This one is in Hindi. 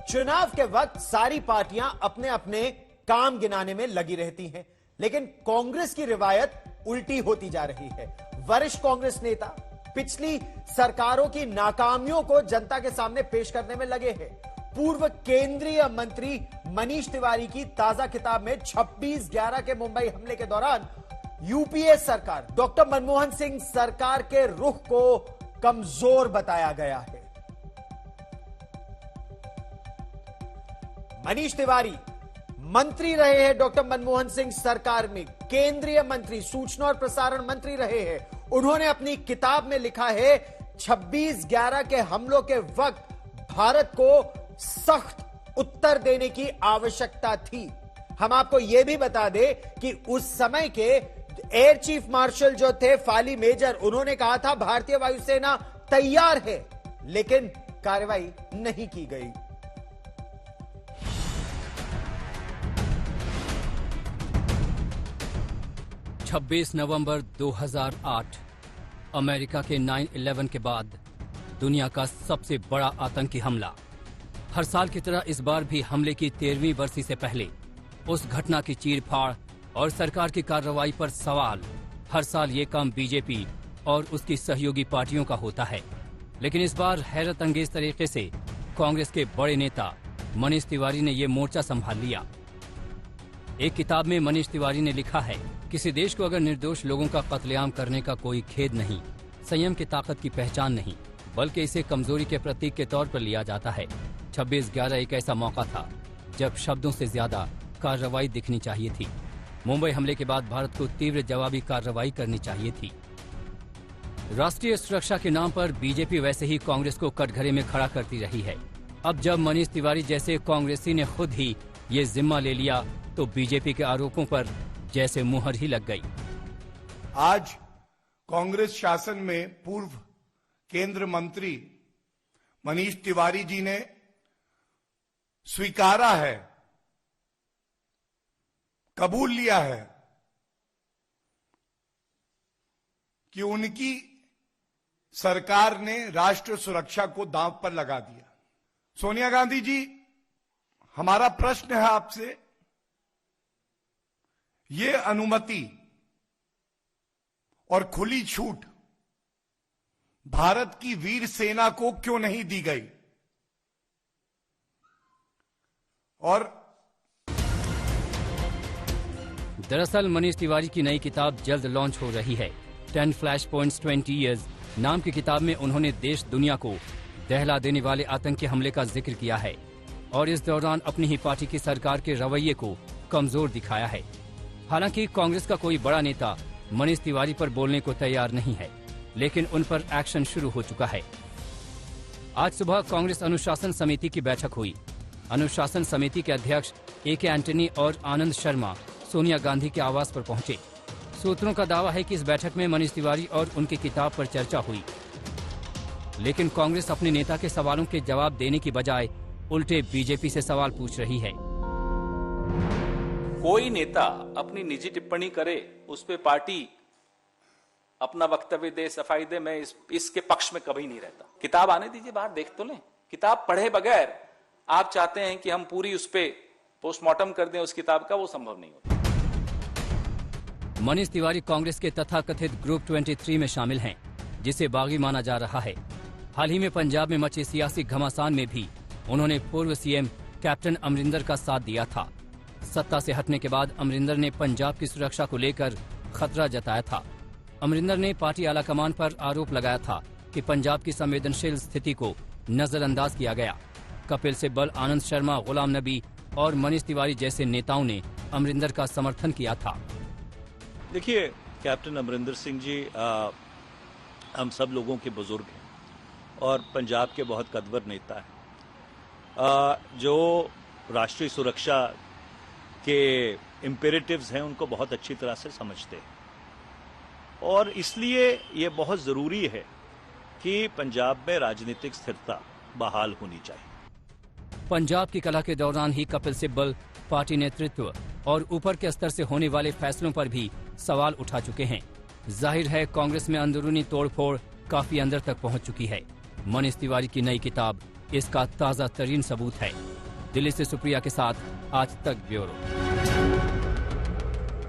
चुनाव के वक्त सारी पार्टियां अपने अपने काम गिनाने में लगी रहती हैं, लेकिन कांग्रेस की रिवायत उल्टी होती जा रही है। वरिष्ठ कांग्रेस नेता पिछली सरकारों की नाकामियों को जनता के सामने पेश करने में लगे हैं। पूर्व केंद्रीय मंत्री मनीष तिवारी की ताजा किताब में 26/11 के मुंबई हमले के दौरान यूपीए सरकार, डॉक्टर मनमोहन सिंह सरकार के रुख को कमजोर बताया गया है। मनीष तिवारी मंत्री रहे हैं डॉक्टर मनमोहन सिंह सरकार में, केंद्रीय मंत्री, सूचना और प्रसारण मंत्री रहे हैं। उन्होंने अपनी किताब में लिखा है 26/11 के हमलों के वक्त भारत को सख्त उत्तर देने की आवश्यकता थी। हम आपको यह भी बता दें कि उस समय के एयर चीफ मार्शल जो थे फाली मेजर, उन्होंने कहा था भारतीय वायुसेना तैयार है, लेकिन कार्रवाई नहीं की गई। छब्बीस नवंबर 2008 अमेरिका के 9/11 के बाद दुनिया का सबसे बड़ा आतंकी हमला। हर साल की तरह इस बार भी हमले की 13वीं बरसी से पहले उस घटना की चीर-फाड़ और सरकार की कार्रवाई पर सवाल। हर साल ये काम बीजेपी और उसकी सहयोगी पार्टियों का होता है, लेकिन इस बार हैरत अंगेज तरीके से कांग्रेस के बड़े नेता मनीष तिवारी ने ये मोर्चा संभाल लिया। एक किताब में मनीष तिवारी ने लिखा है, किसी देश को अगर निर्दोष लोगों का कत्लेआम करने का कोई खेद नहीं, संयम की ताकत की पहचान नहीं, बल्कि इसे कमजोरी के प्रतीक के तौर पर लिया जाता है। 26/11 एक ऐसा मौका था जब शब्दों से ज्यादा कार्रवाई दिखनी चाहिए थी। मुंबई हमले के बाद भारत को तीव्र जवाबी कार्रवाई करनी चाहिए थी। राष्ट्रीय सुरक्षा के नाम पर बीजेपी वैसे ही कांग्रेस को कटघरे में खड़ा करती रही है। अब जब मनीष तिवारी जैसे कांग्रेसी ने खुद ही ये जिम्मा ले लिया, तो बीजेपी के आरोपों पर जैसे मुहर ही लग गई। आज कांग्रेस शासन में पूर्व केंद्र मंत्री मनीष तिवारी जी ने स्वीकारा है, कबूल लिया है कि उनकी सरकार ने राष्ट्र सुरक्षा को दांव पर लगा दिया। सोनिया गांधी जी, हमारा प्रश्न है आपसे, ये अनुमति और खुली छूट भारत की वीर सेना को क्यों नहीं दी गई? और दरअसल मनीष तिवारी की नई किताब जल्द लॉन्च हो रही है। 10 फ्लैश पॉइंट्स 20 ईयर्स नाम की किताब में उन्होंने देश दुनिया को दहला देने वाले आतंकी हमले का जिक्र किया है और इस दौरान अपनी ही पार्टी की सरकार के रवैये को कमजोर दिखाया है। हालांकि कांग्रेस का कोई बड़ा नेता मनीष तिवारी पर बोलने को तैयार नहीं है, लेकिन उन पर एक्शन शुरू हो चुका है। आज सुबह कांग्रेस अनुशासन समिति की बैठक हुई। अनुशासन समिति के अध्यक्ष AK एंटनी और आनंद शर्मा सोनिया गांधी के आवास पर पहुंचे। सूत्रों का दावा है कि इस बैठक में मनीष तिवारी और उनकी किताब पर चर्चा हुई, लेकिन कांग्रेस अपने नेता के सवालों के जवाब देने की बजाय उल्टे बीजेपी से सवाल पूछ रही है। कोई नेता अपनी निजी टिप्पणी करे, उस पे पार्टी अपना वक्तव्य दे, सफाई दे, मैं इसके पक्ष में कभी नहीं रहता। किताब आने दीजिए, बाहर देख तो लें। किताब पढ़े बगैर आप चाहते हैं कि हम पूरी उस पे पोस्टमार्टम कर दें उस किताब का, वो संभव नहीं होता। मनीष तिवारी कांग्रेस के तथाकथित ग्रुप 23 में शामिल हैं, जिसे बागी माना जा रहा है। हाल ही में पंजाब में मचे सियासी घमासान में भी उन्होंने पूर्व सीएम कैप्टन अमरिंदर का साथ दिया था। सत्ता से हटने के बाद अमरिंदर ने पंजाब की सुरक्षा को लेकर खतरा जताया था। अमरिंदर ने पार्टी आलाकमान पर आरोप लगाया था कि पंजाब की संवेदनशील स्थिति को नजरअंदाज किया गया। कपिल सिब्बल, आनंद शर्मा, गुलाम नबी और मनीष तिवारी जैसे नेताओं ने अमरिंदर का समर्थन किया था। देखिए, कैप्टन अमरिंदर सिंह जी हम सब लोगों के बुजुर्ग हैं और पंजाब के बहुत कद्वर नेता हैं, जो राष्ट्रीय सुरक्षा के इम्पेरेटिव्स हैं उनको बहुत अच्छी तरह से समझते हैं, और इसलिए ये बहुत ज़रूरी है कि पंजाब में राजनीतिक स्थिरता बहाल होनी चाहिए। पंजाब की कलह के दौरान ही कपिल सिब्बल पार्टी नेतृत्व और ऊपर के स्तर से होने वाले फैसलों पर भी सवाल उठा चुके हैं। जाहिर है कांग्रेस में अंदरूनी तोड़फोड़ काफी अंदर तक पहुंच चुकी है। मनीष तिवारी की नई किताब इसका ताजा तरीन सबूत है। दिल्ली से सुप्रिया के साथ आज तक ब्यूरो।